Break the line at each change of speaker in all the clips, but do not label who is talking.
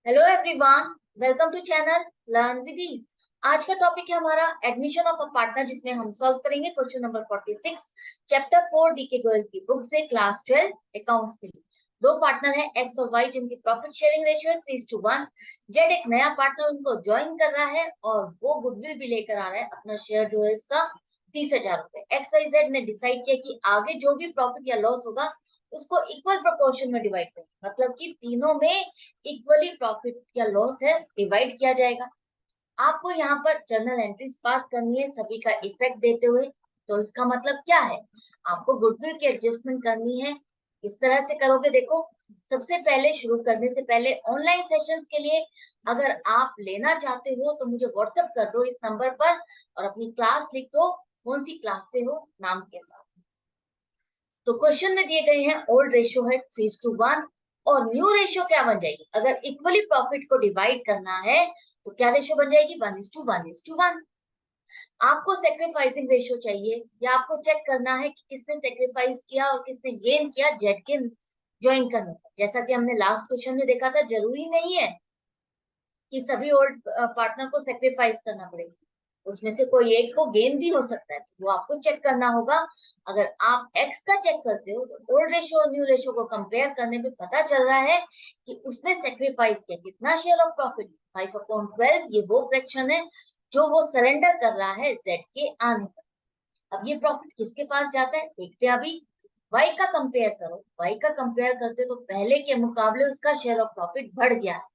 Hello everyone, welcome to channel learn with ease. आज का topic है हमारा एडमिशन ऑफ अ पार्टनर, जिसमें हम सॉल्व करेंगे question number 46 chapter 4 DK Goyal की बुक से क्लास 12 अकाउंट्स के लिए। दो पार्टनर है एक्स और वाई, जिनकी प्रॉफिट शेयरिंग रेशियो है 3:1। जेड एक नया पार्टनर उनको ज्वाइन कर रहा है और वो गुडविल भी लेकर आ रहा है। अपना शेयर जो है इसका 30,000 रुपए। एक्स वाई जेड ने डिसाइड किया कि आगे जो भी प्रॉफिट या लॉस होगा उसको इक्वल प्रोपोर्शन में डिवाइड करें, मतलब कि तीनों में इक्वली प्रॉफिट या लॉस है डिवाइड किया जाएगा। आपको यहाँ पर जर्नल एंट्रीज पास करनी है सभी का इफेक्ट देते हुए। तो इसका मतलब क्या है, आपको गुडविल की एडजस्टमेंट करनी है। इस तरह से करोगे, देखो, सबसे पहले शुरू करने से पहले ऑनलाइन सेशंस के लिए अगर आप लेना चाहते हो तो मुझे व्हाट्सएप कर दो इस नंबर पर और अपनी क्लास लिख दो, कौन सी क्लास से हो नाम के साथ। तो क्वेश्चन में दिए गए हैं ओल्ड रेशियो है 3:1 और न्यू रेशियो क्या बन जाएगी। अगर इक्वली प्रॉफिट को डिवाइड करना है तो क्या रेशियो बन जाएगी, 1:1:1। आपको सेक्रीफाइसिंग रेशियो चाहिए या आपको चेक करना है कि किसने सेक्रीफाइस किया और किसने गेन किया जेड के ज्वाइन करने पर। जैसा कि हमने लास्ट क्वेश्चन में देखा था, जरूरी नहीं है कि सभी ओल्ड पार्टनर को सेक्रीफाइस करना पड़ेगा, उसमें से कोई एक को गेन भी हो सकता है, वो आपको चेक करना होगा। अगर आप एक्स का चेक करते हो तो ओल्ड रेशियो और न्यू रेशियो को कंपेयर करने पे पता चल रहा है कि उसने सेक्रीफाइस किया कितना शेयर ऑफ प्रॉफिट, 5/12। ये वो फ्रैक्शन है जो वो सरेंडर कर रहा है जेड के आने पर। अब ये प्रॉफिट किसके पास जाता है देखते हैं अभी। वाई का कंपेयर करो, वाई का कंपेयर करते तो पहले के मुकाबले उसका शेयर ऑफ प्रॉफिट बढ़ गया है,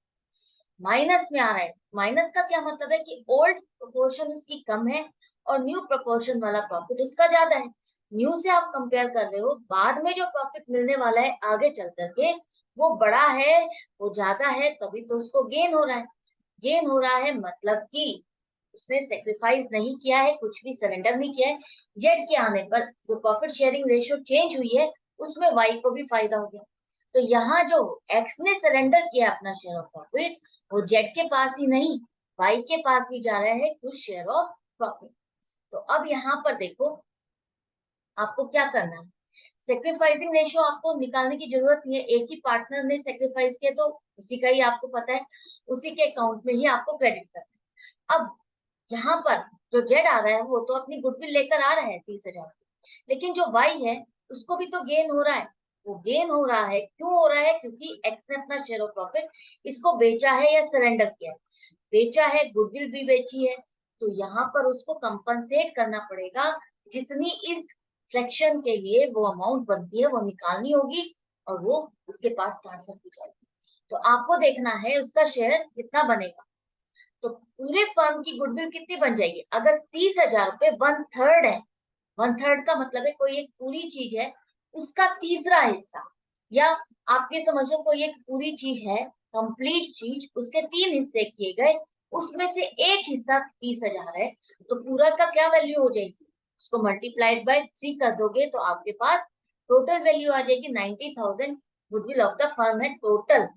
माइनस में आ रहा है। माइनस का क्या मतलब है कि ओल्ड प्रोपोर्शन उसकी कम है और न्यू प्रोपोर्शन वाला प्रॉफिट उसका ज्यादा है। न्यू से आप कंपेयर कर रहे हो, बाद में जो प्रॉफिट मिलने वाला है आगे चल करके वो बड़ा है, वो ज्यादा है, तभी तो उसको गेन हो रहा है। गेन हो रहा है मतलब कि उसने सेक्रीफाइस नहीं किया है, कुछ भी सरेंडर नहीं किया है। जेड के आने पर जो प्रॉफिट शेयरिंग रेशियो चेंज हुई है उसमें वाई को भी फायदा हो गया। तो यहाँ जो एक्स ने सरेंडर किया अपना शेयर ऑफ प्रॉफिट, वो जेड के पास ही नहीं, वाई के पास भी जा रहा है कुछ शेयर ऑफ प्रॉफिट। तो अब यहाँ पर देखो, आपको क्या करना है। सेक्रीफाइसिंग रेशियो आपको निकालने की जरूरत नहीं है, एक ही पार्टनर ने सेक्रीफाइस किया तो उसी का ही आपको पता है, उसी के अकाउंट में ही आपको क्रेडिट करना है। अब यहाँ पर जो जेड आ रहा है वो तो अपनी गुडविल लेकर आ रहा है 30,000, लेकिन जो वाई है उसको भी तो गेन हो रहा है। वो गेन हो रहा है, क्यों हो रहा है, क्योंकि एक्स ने अपना शेयर ऑफ प्रॉफिट इसको बेचा है या सरेंडर किया है। बेचा है, गुडविल भी बेची है, तो यहाँ पर उसको कंपनसेट करना पड़ेगा। जितनी इस फ्रैक्शन के लिए वो अमाउंट बनती है वो निकालनी होगी और वो उसके पास ट्रांसफर की जाएगी। तो आपको देखना है उसका शेयर कितना बनेगा। तो पूरे फर्म की गुडविल कितनी बन जाएगी, अगर 30,000 रुपए 1/3 है, 1/3 का मतलब है कोई एक पूरी चीज है उसका तीसरा हिस्सा, या आपके समझ लो कोई एक पूरी चीज है, कंप्लीट चीज, उसके 3 हिस्से किए गए, उसमें से एक हिस्सा 30,000 है, तो पूरा का क्या वैल्यू हो जाएगी, उसको मल्टीप्लाइड बाय 3 कर दोगे तो आपके पास टोटल वैल्यू आ जाएगी 90,000। गुडविल ऑफ द फर्म है टोटल।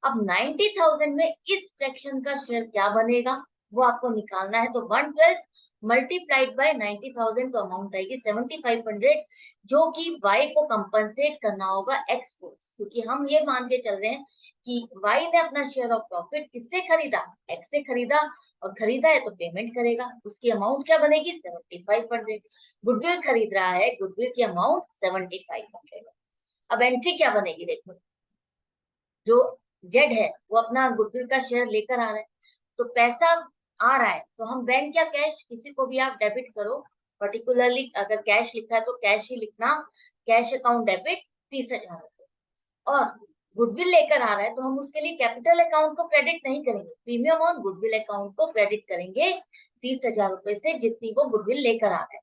अब 90,000 में इस फ्रैक्शन का शेयर क्या बनेगा वो आपको निकालना है। तो 1/12 मल्टीप्लाइड बाय 90,000 तो अमाउंट आएगी 7,500, जो कि वाई को कंपनसेट करना होगा एक्स को, क्योंकि हम ये मान के चल रहे हैं कि वाई ने अपना शेयर ऑफ प्रॉफिट किससे खरीदा, एक्स से खरीदा, और खरीदा है तो पेमेंट करेगा। उसकी अमाउंट क्या बनेगी, 7,500। गुडविल खरीद रहा है, गुडविल की अमाउंट 7,500। अब एंट्री क्या बनेगी, देखो, जो जेड है वो अपना गुडविल का शेयर लेकर आ रहा है, तो पैसा आ रहा है तो हम बैंक या कैश, किसी को भी आप डेबिट करो। पर्टिकुलरली अगर कैश लिखा है तो कैश ही लिखना, कैश अकाउंट डेबिट 30,000 रुपए। और गुडविल लेकर आ रहा है तो हम उसके लिए कैपिटल अकाउंट को क्रेडिट नहीं करेंगे, प्रीमियम और गुडविल अकाउंट को क्रेडिट करेंगे 30,000 रुपए से, जितनी वो गुडविल लेकर आ रहा है।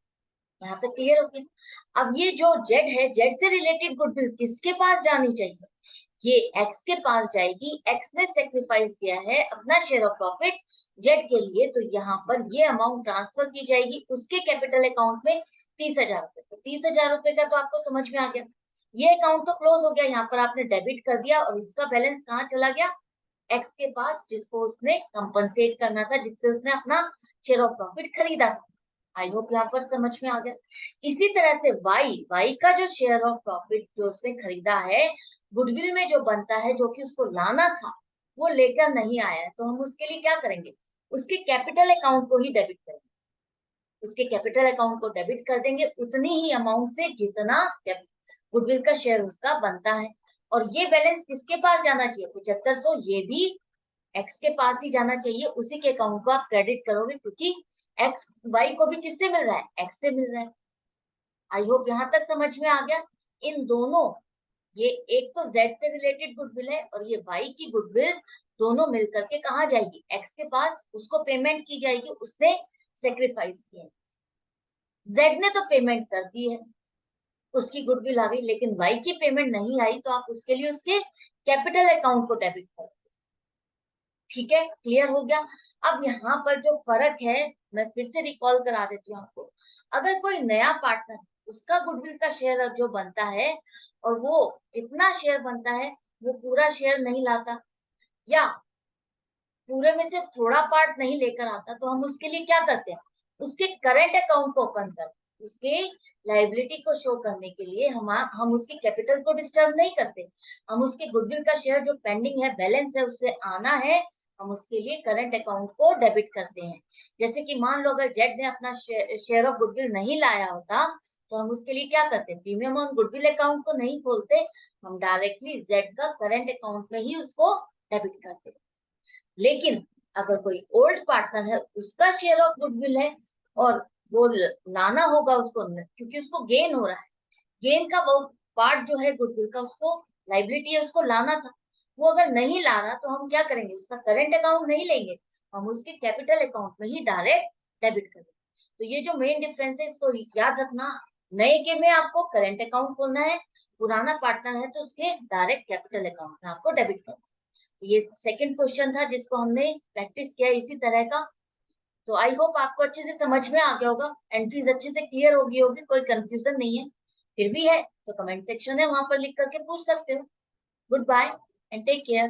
यहाँ पे क्लियर हो गया। अब ये जो जेड है, जेड से रिलेटेड गुडविल किसके पास जानी चाहिए, ये एक्स के पास जाएगी। एक्स ने सेक्रीफाइस किया है अपना शेयर ऑफ प्रॉफिट जेड के लिए, तो यहाँ पर ये अमाउंट ट्रांसफर की जाएगी उसके कैपिटल अकाउंट में 30,000 रुपए। तो 30,000 रुपए का तो आपको समझ में आ गया, ये अकाउंट तो क्लोज हो गया, यहाँ पर आपने डेबिट कर दिया और इसका बैलेंस कहाँ चला गया, एक्स के पास, जिसको उसने कंपनसेट करना था, जिससे उसने अपना शेयर ऑफ प्रॉफिट खरीदा था। आई होप यहाँ पर समझ में आ गया। इसी तरह से वाई, वाई का जो शेयर ऑफ प्रॉफिट जो उसने खरीदा है, गुडविल में जो बनता है, जो कि उसको लाना था, वो लेकर नहीं आया है, तो हम उसके लिए क्या करेंगे, उसके कैपिटल अकाउंट को ही डेबिट करेंगे। उसके कैपिटल अकाउंट को डेबिट कर देंगे उतनी ही अमाउंट से जितना गुडविल का शेयर उसका बनता है। और ये बैलेंस किसके पास जाना चाहिए, 7500, ये भी एक्स के पास ही जाना चाहिए, उसी के अकाउंट को आप क्रेडिट करोगे, क्योंकि एक्स वाई को भी किससे मिल रहा है, एक्स से मिल रहा है। आई होप यहां तक समझ में आ गया। इन दोनों, ये एक तो जेड से रिलेटेड गुडविल है और ये वाई की गुडविल, दोनों मिलकर के कहाँ जाएगी, एक्स के पास, उसको पेमेंट की जाएगी, उसने सेक्रीफाइस किया। जेड ने तो पेमेंट कर दी है, उसकी गुडविल आ गई, लेकिन वाई की पेमेंट नहीं आई, तो आप उसके लिए उसके कैपिटल अकाउंट को डेबिट करो। ठीक है, क्लियर हो गया। अब यहाँ पर जो फर्क है, मैं फिर से रिकॉल करा देती हूँ आपको। अगर कोई नया पार्टनर, उसका गुडविल का शेयर जो बनता है, और वो जितना शेयर बनता है वो पूरा शेयर नहीं लाता, या पूरे में से थोड़ा पार्ट नहीं लेकर आता, तो हम उसके लिए क्या करते हैं, उसके करंट अकाउंट को ओपन करते हैं। उसके लाइबिलिटी को शो करने के लिए हम उसके कैपिटल को डिस्टर्ब नहीं करते, हम उसके गुडविल का शेयर जो पेंडिंग है, बैलेंस है, उससे आना है, हम उसके लिए करंट अकाउंट को डेबिट करते हैं। जैसे कि मान लो अगर जेड ने अपना शेयर ऑफ गुडविल नहीं लाया होता, तो हम उसके लिए क्या करते, प्रीमियम ऑन गुडविल अकाउंट को नहीं खोलते, हम डायरेक्टली जेड का करंट अकाउंट में ही उसको डेबिट करते। लेकिन अगर कोई ओल्ड पार्टनर है, उसका शेयर ऑफ गुडविल है, और वो लाना होगा उसको, क्योंकि उसको गेन हो रहा है, गेन का वो पार्ट जो है गुडविल का, उसको लाइबिलिटी है, उसको लाना था, वो अगर नहीं ला रहा, तो हम क्या करेंगे, उसका करंट अकाउंट नहीं लेंगे, हम उसके कैपिटल अकाउंट में ही डायरेक्ट डेबिट करेंगे। तो ये जो मेन डिफरेंस है, इसको याद रखना। नए के में आपको करंट अकाउंट खोलना है, पुराना पार्टनर है तो उसके डायरेक्ट कैपिटल अकाउंट में आपको डेबिट करना है। ये सेकंड क्वेश्चन था जिसको हमने प्रैक्टिस किया इसी तरह का। तो आई होप आपको अच्छे से समझ में आ गया होगा, एंट्रीज अच्छे से क्लियर होगी होगी, कोई कंफ्यूजन नहीं है। फिर भी है तो कमेंट सेक्शन है, वहां पर लिख करके पूछ सकते हो। Good bye and take care.